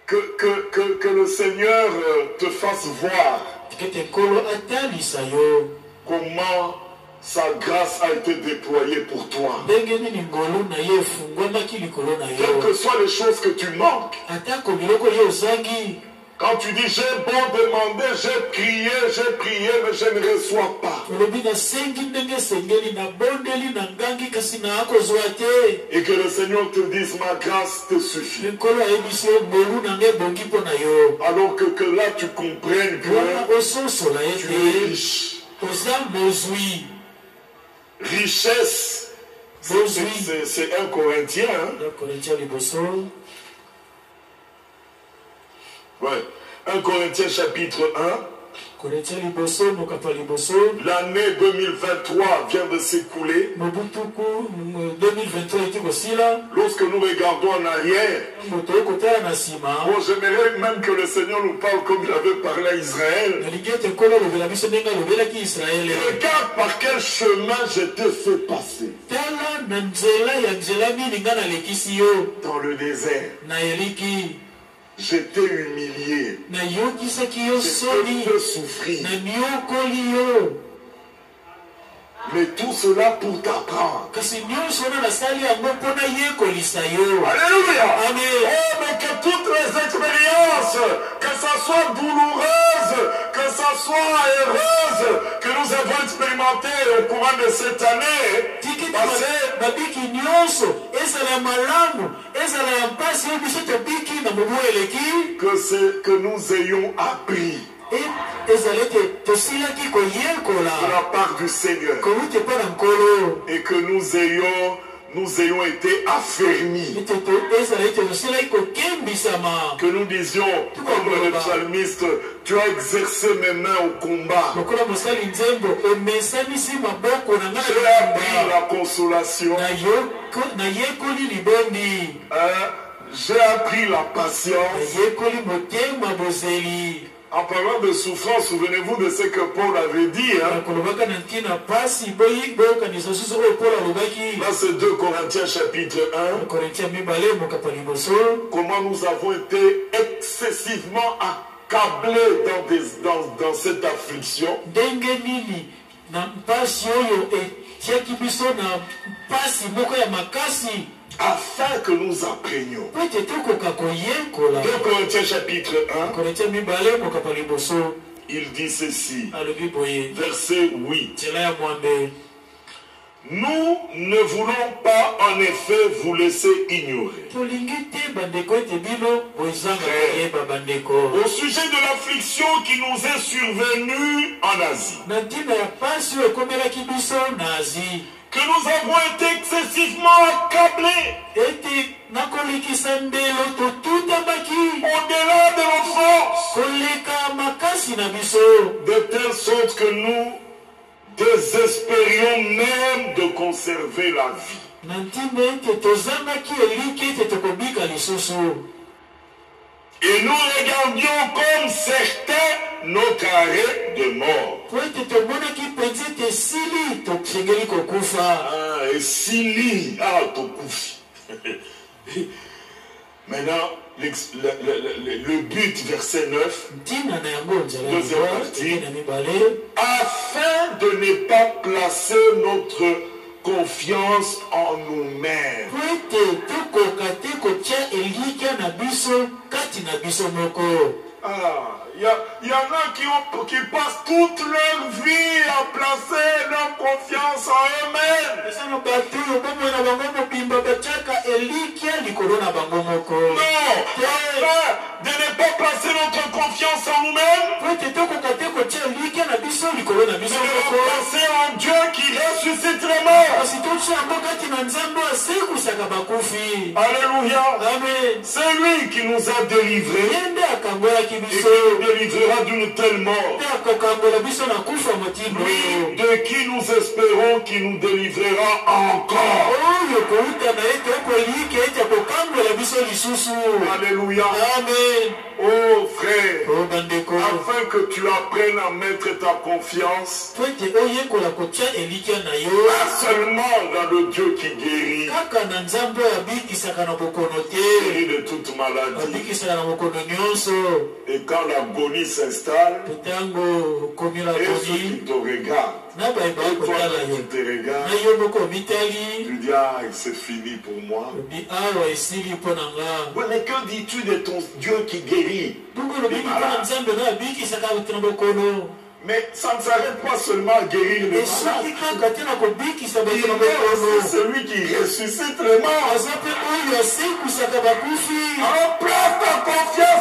que le Seigneur te fasse voir comment sa grâce a été déployée pour toi. Quelles que soient les choses que tu manques. Quand tu dis j'ai beau demander, j'ai prié, mais je ne reçois pas. Et que le Seigneur te dise ma grâce te suffit. Alors que là tu comprennes que tu es riche. Richesse, c'est 1 Corinthiens. Hein? Ouais. 1 Corinthiens chapitre 1. L'année 2023 vient de s'écouler. Lorsque nous regardons en arrière, j'aimerais même que le Seigneur nous parle comme il avait parlé à Israël. Regarde par quel chemin je t'ai fait passer. Dans le désert. Je t'ai humilié. Je t'ai fait souffrir. Mais tout cela pour t'apprendre. Alléluia. Amen. Oh, mais que toutes les expériences, que ça soit douloureuse, que ça soit heureuse, que nous avons expérimenté au courant de cette année, que nous ayons appris de la part du Seigneur et que nous ayons été affermis, que nous disions comme le psalmiste, tu as exercé mes mains au combat, j'ai appris la consolation, j'ai appris la patience. En parlant de souffrance, souvenez-vous de ce que Paul avait dit. Hein? Là, c'est 2 Corinthiens chapitre 1. Comment nous avons été excessivement accablés dans cette affliction. Afin que nous apprenions. 2 Corinthiens chapitre 1. Il dit ceci. Verset 8. Nous ne voulons pas en effet vous laisser ignorer. Au sujet de l'affliction qui nous est survenue en Asie. Que nous avons été excessivement accablés. Au-delà de nos forces. De telle sorte que nous désespérions même de conserver la vie. Et nous regardions comme certains notre arrêt de mort. Et Sili, Tokufi. Maintenant, le but, verset 9, deuxième partie, afin de ne pas placer notre confiance en nous-mêmes. Il y en a qui passent toute leur vie à placer leur confiance en eux-mêmes. Non, de ne pas placer notre confiance en nous-mêmes, mais de placer en Dieu qui ressuscite les morts. Alléluia. C'est lui qui nous a délivrés. Et qui nous délivrera d'une telle mort. Lui de qui nous espérons qui nous délivrera encore. Alléluia. Amen. Oh frère, afin que tu apprennes à mettre ta confiance Pas seulement dans le Dieu qui guérit. Guérit de toute maladie. Et quand l'agonie s'installe, et ceux qui te regardent, et toi qui te regardes, tu dis, ah, c'est fini pour moi. Oui, mais que dis-tu de ton Dieu qui guérit? Mais ça ne s'arrête pas seulement à guérir les malades. Il est aussi celui qui ressuscite les morts. Alors place ta confiance